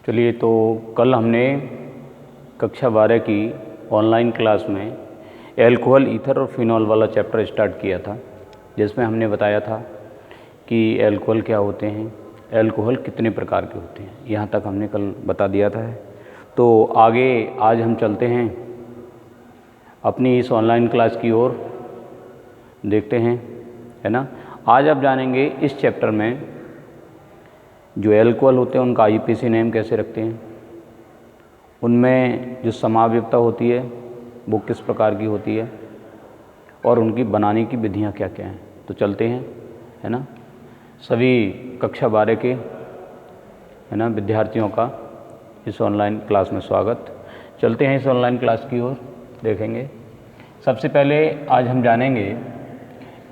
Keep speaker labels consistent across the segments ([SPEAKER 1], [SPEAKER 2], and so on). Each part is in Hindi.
[SPEAKER 1] चलिए, तो कल हमने कक्षा 12 की ऑनलाइन क्लास में एल्कोहल, ईथर और फिनॉल वाला चैप्टर स्टार्ट किया था, जिसमें हमने बताया था कि एल्कोहल क्या होते हैं, एल्कोहल कितने प्रकार के होते हैं। यहाँ तक हमने कल बता दिया था। तो आगे आज हम चलते हैं अपनी इस ऑनलाइन क्लास की ओर, देखते हैं, है ना। आज आप जानेंगे इस चैप्टर में जो एल्कोहल होते हैं उनका आईपीसी नेम कैसे रखते हैं, उनमें जो समावयवता होती है वो किस प्रकार की होती है और उनकी बनाने की विधियां क्या क्या हैं। तो चलते हैं, है ना। सभी कक्षा 12 के, है ना, विद्यार्थियों का इस ऑनलाइन क्लास में स्वागत। चलते हैं इस ऑनलाइन क्लास की ओर, देखेंगे। सबसे पहले आज हम जानेंगे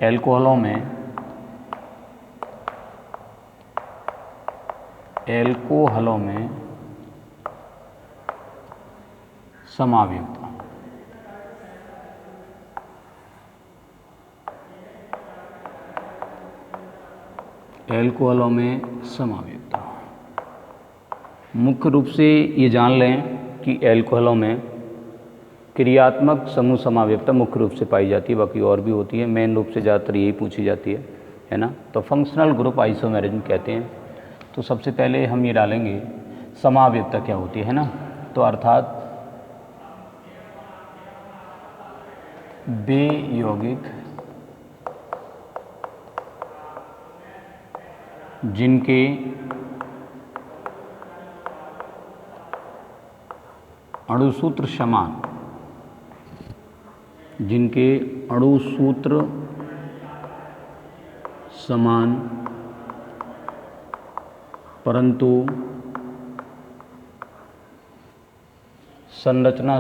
[SPEAKER 1] एल्कोहलों में समावयवता। एल्कोहलों में समावयवता मुख्य रूप से ये जान लें कि एल्कोहलों में क्रियात्मक समूह समावयवता मुख्य रूप से पाई जाती है, बाकी और भी होती है। मेन रूप से ज़्यादातर यही पूछी जाती है ना। तो फंक्शनल ग्रुप आइसोमेरिज्म कहते हैं। तो सबसे पहले हम ये डालेंगे समावयवता क्या होती है ना। तो अर्थात बे यौगिक जिनके अणुसूत्र समान, परंतु संरचना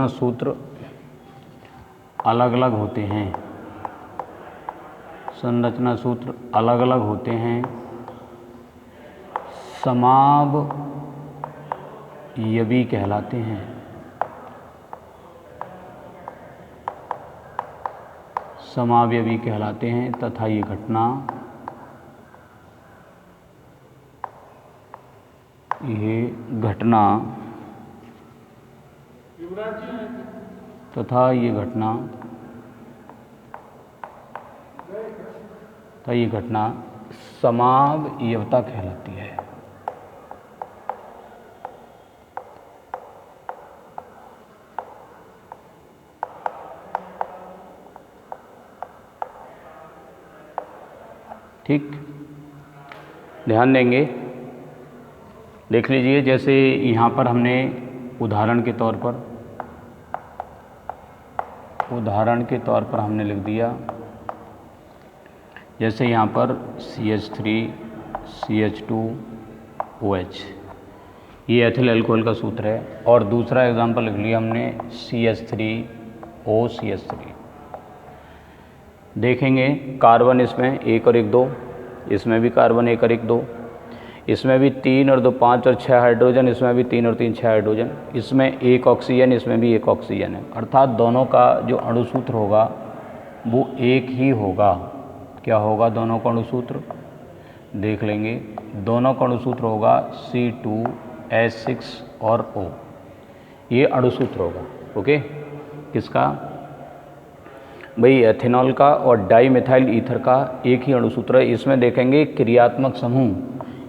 [SPEAKER 1] सूत्र अलग अलग होते हैं। संरचना सूत्र अलग अलग होते हैं। समावयवी कहलाते हैं। समावयवी कहलाते हैं तथा ये घटना समावयवता कहलाती है। ठीक, ध्यान देंगे। देख लीजिए, जैसे यहाँ पर हमने उदाहरण के तौर पर हमने लिख दिया, जैसे यहाँ पर CH3CH2OH, ये एथिल अल्कोहल का सूत्र है। और दूसरा एग्जाम्पल लिख लिया हमने CH3OCH3। देखेंगे कार्बन इसमें 1 और 1 2, इसमें भी कार्बन 1 और 1 2, इसमें भी 3 और 2 5 और 6 हाइड्रोजन, इसमें भी 3 और 3 6 हाइड्रोजन, इसमें 1 ऑक्सीजन, इसमें भी 1 ऑक्सीजन है। अर्थात दोनों का जो अणुसूत्र होगा वो एक ही होगा। क्या होगा दोनों का अणुसूत्र? देख लेंगे। दोनों का अणुसूत्र होगा C2H6 और O। ये अणुसूत्र होगा। ओके, किसका? भाई एथेनॉल का और डाईमिथाइल ईथर का एक ही अणुसूत्र है। इसमें देखेंगे क्रियात्मक समूह,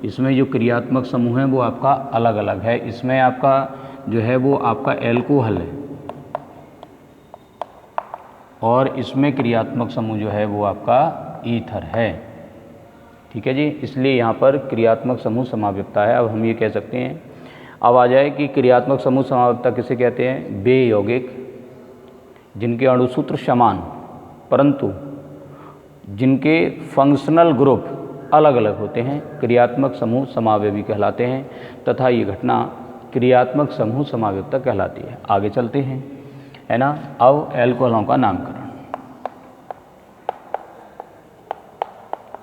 [SPEAKER 1] इसमें जो क्रियात्मक समूह है वो आपका अलग अलग है। इसमें आपका जो है वो आपका एल्कोहल है और इसमें क्रियात्मक समूह जो है वो आपका ईथर है। ठीक है जी, इसलिए यहाँ पर क्रियात्मक समूह समावयवता है। अब हम ये कह सकते हैं, अब आ जाए कि क्रियात्मक समूह समावयवता किसे कहते हैं? बे यौगिक जिनके अणुसूत्र समान परंतु जिनके फंक्शनल ग्रुप अलग अलग होते हैं, क्रियात्मक समूह समावयवी कहलाते हैं तथा ये घटना क्रियात्मक समूह समावयवता कहलाती है। आगे चलते हैं, है ना। अब एल्कोहलों का नामकरण।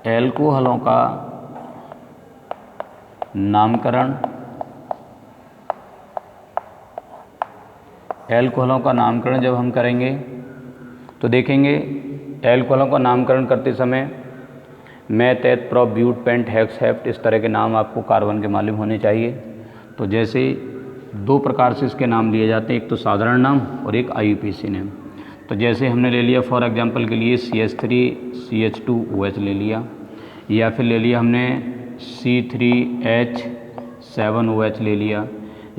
[SPEAKER 1] एल्कोहलों का नामकरण, एल्कोहलों का नामकरण जब हम करेंगे तो देखेंगे एल्कोहलों का नामकरण करते समय meth, eth, prop, but, pent, hex, hept इस तरह के नाम आपको कार्बन के मालूम होने चाहिए। तो जैसे दो प्रकार से इसके नाम लिए जाते हैं, एक तो साधारण नाम और एक IUPAC नेम। तो जैसे हमने ले लिया फॉर एग्जांपल के लिए CH3CH2OH ले लिया, या फिर ले लिया हमने C3H7OH ले लिया,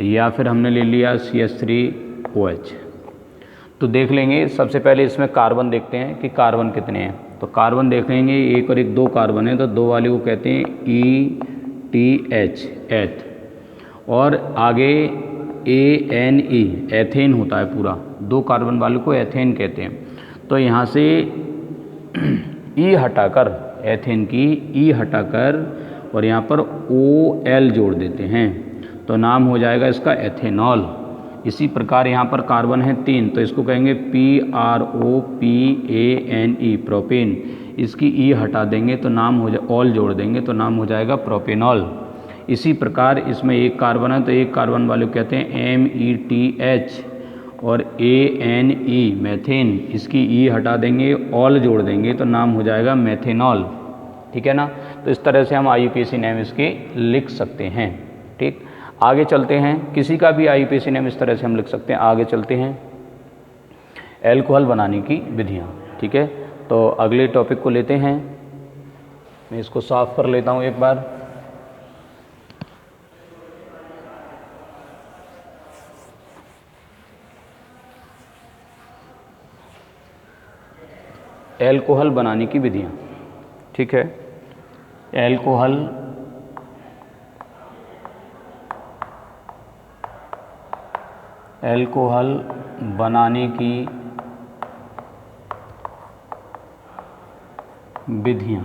[SPEAKER 1] या फिर हमने ले लिया CH3OH। तो देख लेंगे सबसे पहले इसमें कार्बन देखते हैं कि कार्बन कितने हैं। तो कार्बन देख लेंगे, एक और एक दो कार्बन है, तो दो वाले को कहते हैं ETH, एथ, और आगे ANE, एथेन होता है पूरा, दो कार्बन वाले को एथेन कहते हैं। तो यहाँ से E हटाकर, एथेन की E हटाकर और यहाँ पर OL जोड़ देते हैं, तो नाम हो जाएगा इसका एथेनॉल। इसी प्रकार यहाँ पर कार्बन है 3, तो इसको कहेंगे PROPANE, प्रोपेन। इसकी E हटा देंगे तो नाम हो जाए, ऑल जोड़ देंगे तो नाम हो जाएगा प्रोपेनॉल। इसी प्रकार इसमें एक कार्बन है, तो एक कार्बन वाले को कहते हैं METH और ANE, मैथेन। इसकी E हटा देंगे, ऑल जोड़ देंगे तो नाम हो जाएगा मैथेनॉल। ठीक है ना। तो इस तरह से हम IUPAC नेम इसके लिख सकते हैं। ठीक, आगे चलते हैं। किसी का भी IUPAC नेम इस तरह से हम लिख सकते हैं। आगे चलते हैं एल्कोहल बनाने की विधियाँ। ठीक है, तो अगले टॉपिक को लेते हैं। मैं इसको साफ कर लेता हूँ एक बार। एल्कोहल बनाने की विधियाँ। ठीक है, एल्कोहल बनाने की विधियाँ।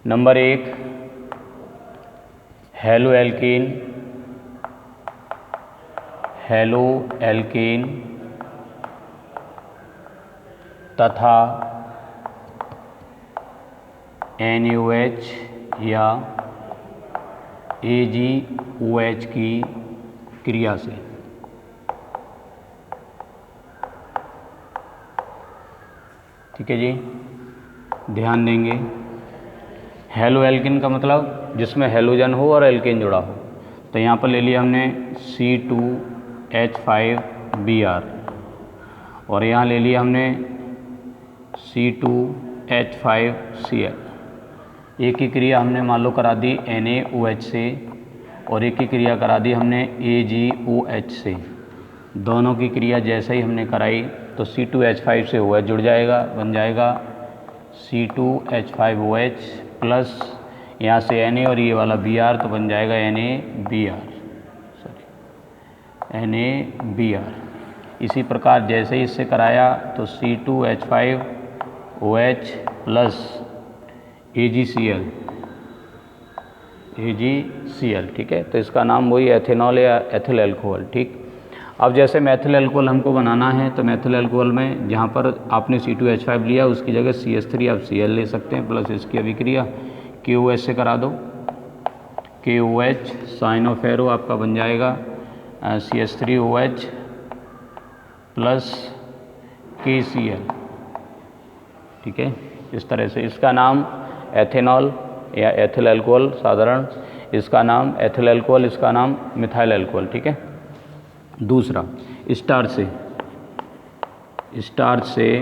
[SPEAKER 1] नंबर एक हेलो एल्केन तथा NaOH या AgOH की क्रिया से। ठीक है जी, ध्यान देंगे। हेलो एल्केन का मतलब जिसमें हेलोजन हो और एल्केन जुड़ा हो। तो यहाँ पर ले लिया हमने C2H5Br और यहाँ ले लिया हमने C2H5Cl। एक की क्रिया हमने मान लो करा दी NaOH से और एक की क्रिया करा दी हमने AgOH से। दोनों की क्रिया जैसे ही हमने कराई तो C2H5 से OH जुड़ जाएगा, बन जाएगा C2H5OH प्लस यहाँ से Na और ये वाला Br, तो बन जाएगा NaBr। इसी प्रकार जैसे ही इससे कराया तो C2H5OH प्लस AgCl। ठीक है, तो इसका नाम वही एथेनॉल या एथिल अल्कोहल। ठीक, अब जैसे मैथिल अल्कोहल हमको बनाना है, तो मैथिल अल्कोहल में जहाँ पर आपने C2H5 लिया उसकी जगह CH3 आप Cl ले सकते हैं, प्लस इसकी अभिक्रिया KOH से करा दो। KOH साइन ऑफ एरो आपका बन जाएगा CH3OH प्लस KCl। ठीक है, इस तरह से इसका नाम एथेनॉल या एथिल अल्कोहल साधारण, इसका नाम एथिल अल्कोहल, इसका नाम मिथाइल अल्कोहल। ठीक है। दूसरा, स्टार्च से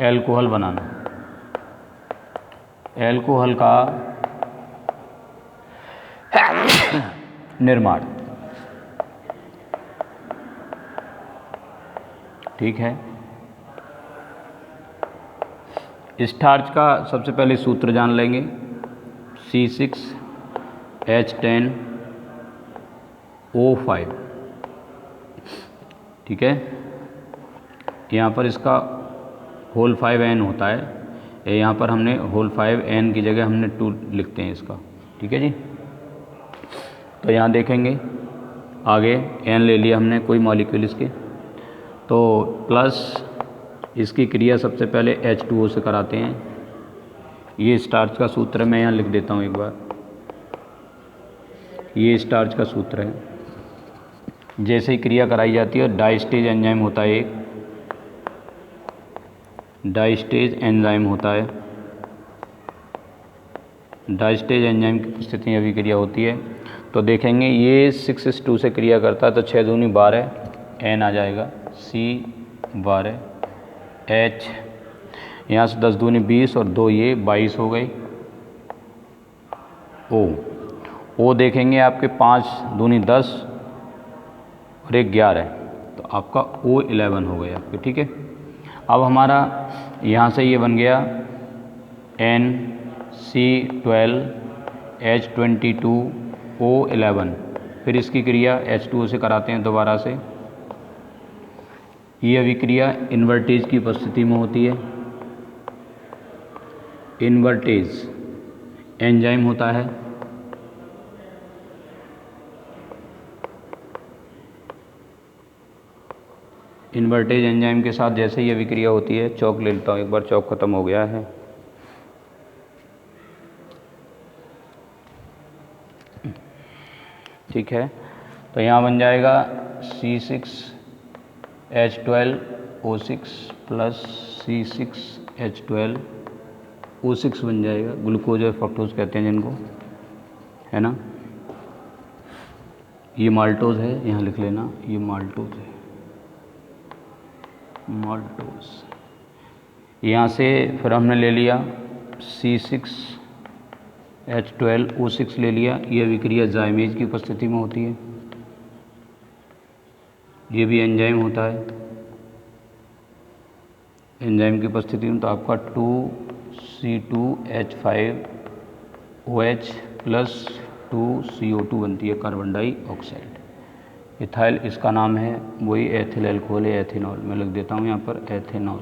[SPEAKER 1] अल्कोहल बनाना। अल्कोहल का निर्माण। ठीक है, स्टार्च का सबसे पहले सूत्र जान लेंगे, C6H10O5। ठीक है, यहाँ पर इसका होल 5N होता है, यहाँ पर हमने होल 5N की जगह हमने 2 लिखते हैं इसका। ठीक है जी। तो यहाँ देखेंगे आगे N ले लिया हमने कोई मॉलिक्यूल इसके, तो प्लस इसकी क्रिया सबसे पहले H2O से कराते हैं। ये स्टार्च का सूत्र मैं यहाँ लिख देता हूँ एक बार। ये स्टार्च का सूत्र है। जैसे ही क्रिया कराई जाती है, डाइस्टेज एंजाइम होता है एक, डाइस्टेज एंजाइम होता है, डाइस्टेज एंजाइम की उपस्थिति में अभिक्रिया होती है। तो देखेंगे ये 6s2 से क्रिया करता है, तो 6 दूनी 12 N आ जाएगा, C12 H, यहाँ से 10 दूनी 20 और 2 ये 22 हो गई। O देखेंगे आपके 5 दूनी 10 और 1 11, तो आपका O11 हो गया आपके, ठीक है। अब हमारा यहाँ से ये बन गया NC12 H22 O11, फिर इसकी क्रिया H2O से कराते हैं दोबारा से। ये अभिक्रिया इन्वर्टेज की उपस्थिति में होती है। इन्वर्टेज एंजाइम होता है, इन्वर्टेज एंजाइम के साथ जैसे ही अभिक्रिया होती है, चौक ले लेता हूँ एक बार, चौक ख़त्म हो गया है। ठीक है, तो यहाँ बन जाएगा C6H12O6 प्लस C6H12O6 बन जाएगा। ग्लूकोज और फ्रक्टोज कहते हैं जिनको, है ना। ये माल्टोज है, यहाँ लिख लेना, ये माल्टोज है, माल्टोज। यहाँ से फिर हमने ले लिया C6H12O6 ले लिया। ये अभिक्रिया जाइमेज की उपस्थिति में होती है, ये भी एंजाइम होता है। एंजाइम की उपस्थिति में तो आपका 2C2H5OH प्लस 2CO2 बनती है कार्बन डाइऑक्साइड। इथाइल इसका नाम है, वही एथिल अल्कोहल है, एथेनॉल। मैं लिख देता हूँ यहाँ पर एथेनॉल।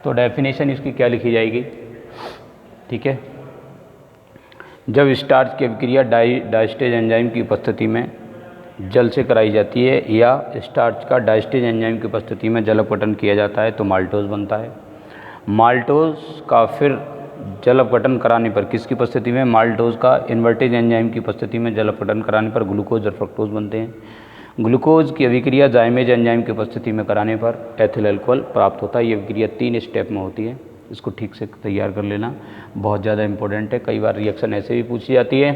[SPEAKER 1] तो डेफिनेशन इसकी क्या लिखी जाएगी, ठीक है। जब स्टार्च की अभिक्रिया डाइस्टेज एंजाइम की उपस्थिति में जल से कराई जाती है या स्टार्च का डाइस्टेज एंजाइम की उपस्थिति में जल अपघटन किया जाता है तो माल्टोज बनता है। माल्टोज का फिर जल अपघटन कराने पर, किसकी उपस्थिति में, माल्टोज का इन्वर्टेज एंजाइम की उपस्थिति में जल अपघटन कराने पर ग्लूकोज और फ्रक्टोज बनते हैं। ग्लूकोज की अभिक्रिया जाइमेज एंजाइम की उपस्थिति में कराने पर एथिल अल्कोहल प्राप्त होता है। ये अभिक्रिया 3 स्टेप में होती है, इसको ठीक से तैयार कर लेना, बहुत ज़्यादा इंपॉर्टेंट है। कई बार रिएक्शन ऐसे भी पूछी जाती है,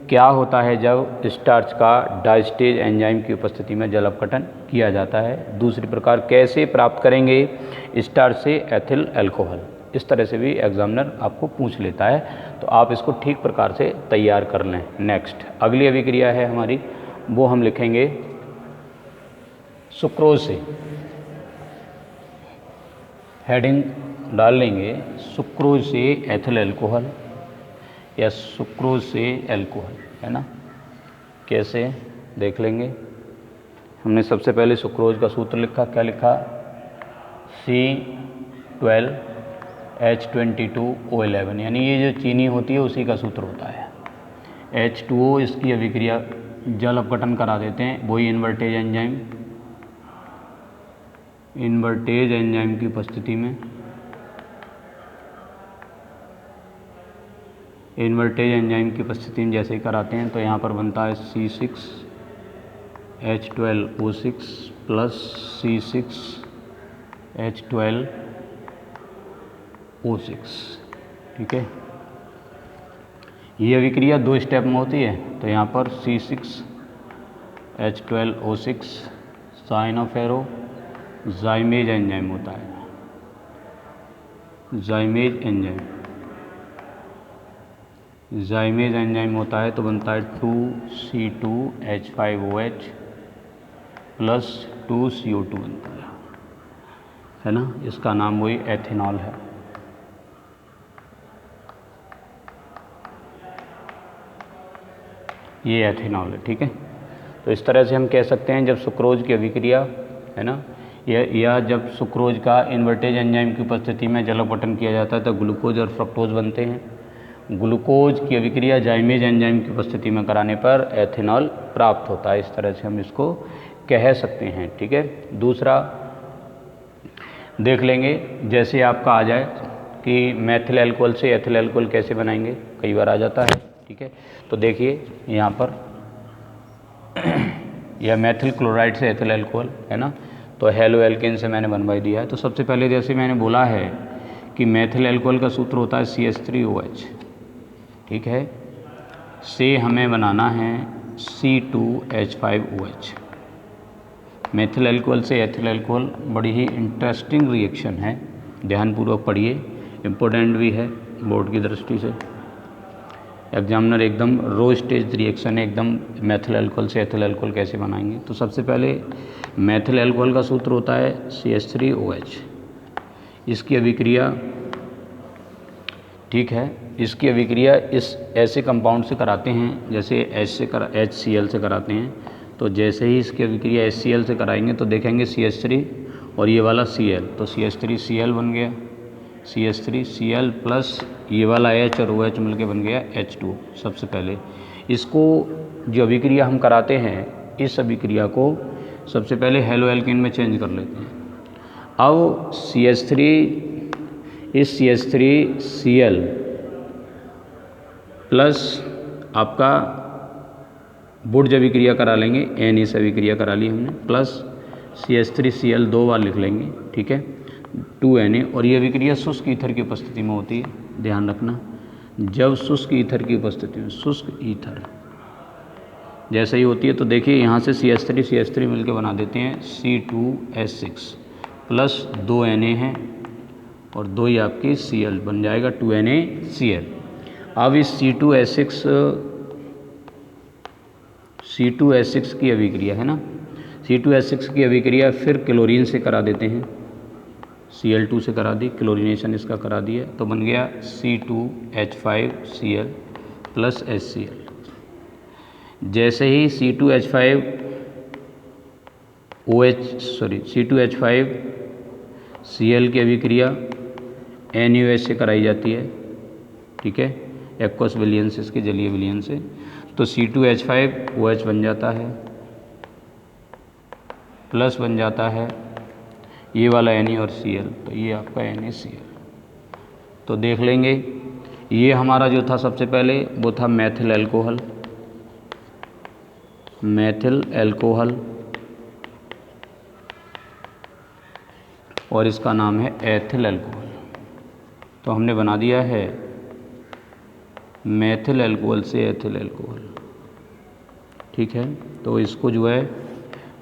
[SPEAKER 1] क्या होता है जब स्टार्च का डाइस्टेज एंजाइम की उपस्थिति में जल अपघटन किया जाता है। दूसरी प्रकार, कैसे प्राप्त करेंगे स्टार्च से एथिल अल्कोहल, इस तरह से भी एग्जामिनर आपको पूछ लेता है, तो आप इसको ठीक प्रकार से तैयार कर लें। नेक्स्ट अगली अभिक्रिया है हमारी, वो हम लिखेंगे सुक्रोज से, हेडिंग डाल लेंगे सुक्रोज से एथिल अल्कोहल या सुक्रोज से अल्कोहल, है ना। कैसे देख लेंगे, हमने सबसे पहले सुक्रोज का सूत्र लिखा, क्या लिखा, C12H22O11, यानी ये जो चीनी होती है उसी का सूत्र होता है। H2O इसकी अभिक्रिया जल अपघटन करा देते हैं, वही इन्वर्टेज एंजाइम की उपस्थिति में, इन्वर्टेज एंजाइम की उपस्थिति में जैसे ही कराते हैं तो यहाँ पर बनता है C6H12O6 प्लस C6H12O6, ठीक है। ये अभिक्रिया 2 स्टेप में होती है, तो यहाँ पर C6H12O6 sign of arrow zymase enzyme होता है, जाइमेज एंजाइम होता है, तो बनता है 2C2H5OH प्लस 2CO2 बनता है ना। इसका नाम वही एथेनॉल है। ये एथेनॉल है, ठीक है। तो इस तरह से हम कह सकते हैं, जब सुक्रोज की अभिक्रिया, है ना, या जब सुक्रोज का इन्वर्टेज एंजाइम की उपस्थिति में जल अपघटन किया जाता है तो ग्लूकोज और फ्रक्टोज बनते हैं। ग्लूकोज की अभिक्रिया जाइमेज एंजाइम की उपस्थिति में कराने पर एथेनॉल प्राप्त होता है। इस तरह से हम इसको कह सकते हैं, ठीक है। दूसरा देख लेंगे, जैसे आपका आ जाए कि मेथिल अल्कोहल से एथिल अल्कोहल कैसे बनाएंगे, कई बार आ जाता है। ठीक है। तो देखिए यहाँ पर यह मेथिल क्लोराइड से एथिल अल्कोहल है ना, तो हेलो एल्केन से मैंने बनवा दिया है। तो सबसे पहले जैसे मैंने बोला है कि मेथिल अल्कोहल का सूत्र होता है CH3OH, ठीक है, से हमें बनाना है C2H5OH। मेथिल अल्कोहल से एथिल अल्कोहल बड़ी ही इंटरेस्टिंग रिएक्शन है, ध्यानपूर्वक पढ़िए, इम्पोर्टेंट भी है बोर्ड की दृष्टि से। एग्जामिनर एकदम रो स्टेज रिएक्शन है एकदम, मेथिल अल्कोहल से एथिल अल्कोहल कैसे बनाएंगे। तो सबसे पहले मेथिल अल्कोहल का सूत्र होता है CH3OH। इसकी अभिक्रिया, ठीक है, इसकी अभिक्रिया इस ऐसे कंपाउंड से कराते हैं जैसे HCl से कराते हैं। तो जैसे ही इसकी अभिक्रिया HCl से कराएंगे तो देखेंगे CH3 और ये वाला Cl, तो CH3Cl बन गया, CH3Cl प्लस ये वाला H और OH मिलके बन गया H2। सबसे पहले इसको जो अभिक्रिया हम कराते हैं, इस अभिक्रिया को सबसे पहले हेलो एल्केन में चेंज कर लेते हैं। अब इस CH3Cl प्लस आपका बुर्ज अभिक्रिया करा लेंगे, Na से अभिक्रिया करा ली हमने, प्लस CH3Cl 2 बार लिख लेंगे, ठीक है, 2Na। और ये अभिक्रिया शुष्क ईथर की उपस्थिति में होती है, ध्यान रखना। जब शुष्क ईथर की उपस्थिति में, शुष्क ईथर जैसे ही होती है, तो देखिए यहाँ से CH3 मिलकर बना देते हैं C2H6 प्लस 2Na है और 2 ही आपकी Cl बन जाएगा 2NaCl। अब इस C2H6 की अभिक्रिया है ना, C2H6 की अभिक्रिया फिर क्लोरीन से करा देते हैं, Cl2 से करा दी, क्लोरीनेशन इसका करा दिया, तो बन गया C2H5Cl प्लस HCl। जैसे ही C2H5Cl की अभिक्रिया NaOH से कराई जाती है, ठीक है, एक्वस विलयन से, इसके जलीय विलयन से, तो C2H5OH बन जाता है, प्लस बन जाता है ये वाला Na और Cl, तो ये आपका NaCl। तो देख लेंगे, ये हमारा जो था सबसे पहले वो था मेथिल अल्कोहल और इसका नाम है एथिल अल्कोहल। तो हमने बना दिया है मेथिल अल्कोहल से एथिल अल्कोहल, ठीक है। तो इसको जो है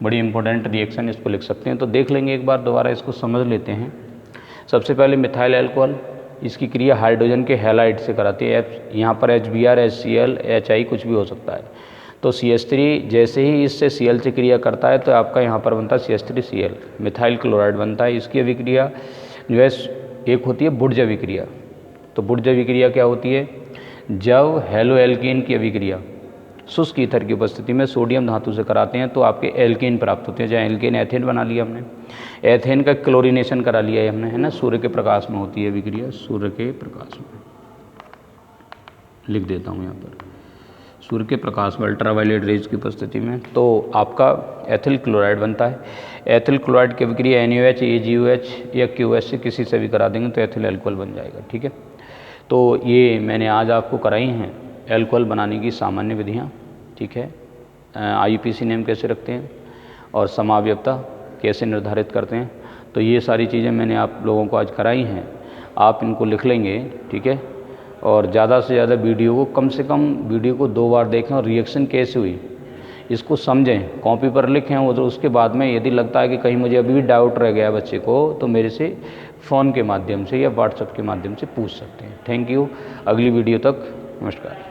[SPEAKER 1] बड़ी इंपॉर्टेंट रिएक्शन इसको लिख सकते हैं। तो देख लेंगे एक बार दोबारा, इसको समझ लेते हैं। सबसे पहले मिथाइल अल्कोहल, इसकी क्रिया हाइड्रोजन के हैलाइड से कराती है। यहाँ पर HBr, HCl, HI कुछ भी हो सकता है। तो CH3 जैसे ही इससे Cl से क्रिया करता है तो आपका यहाँ पर बनता है CH3Cl, मिथाइल क्लोराइड बनता है। इसकी अभिक्रिया जो है एक होती है बुर्ज अभिक्रिया। तो बुर्ज अभिक्रिया क्या होती है, जब हेलो एल्केन की अभिक्रिया शुष्क ईथर की उपस्थिति में सोडियम धातु से कराते हैं तो आपके एल्केन प्राप्त होते हैं। जहाँ एल्केन एथेन बना लिया हमने, एथेन का क्लोरीनेशन करा लिया है हमने, है ना। सूर्य के प्रकाश में होती है अभिक्रिया, सूर्य के प्रकाश में लिख देता हूँ यहाँ पर, सूर्य के प्रकाश में अल्ट्रावायलेट रेज की उपस्थिति में, तो आपका एथिल क्लोराइड बनता है। एथिल क्लोराइड की अभिक्रिया NaOH, AgOH या QH से किसी से भी करा देंगे तो एथिल अल्कोहल बन जाएगा, ठीक है। तो ये मैंने आज आपको कराई हैं अल्कोहल बनाने की सामान्य विधियाँ, ठीक है। IUPAC नेम कैसे रखते हैं और समावयवता कैसे निर्धारित करते हैं, तो ये सारी चीज़ें मैंने आप लोगों को आज कराई हैं। आप इनको लिख लेंगे, ठीक है। और ज़्यादा से ज़्यादा वीडियो को, कम से कम वीडियो को 2 बार देखें और रिएक्शन कैसे हुई इसको समझें, कॉपी पर लिखें। और उसके बाद में यदि लगता है कि कहीं मुझे अभी भी डाउट रह गया बच्चे को, तो मेरे से फ़ोन के माध्यम से या व्हाट्सएप के माध्यम से पूछ सकते हैं। Thank you. अगली वीडियो तक नमस्कार।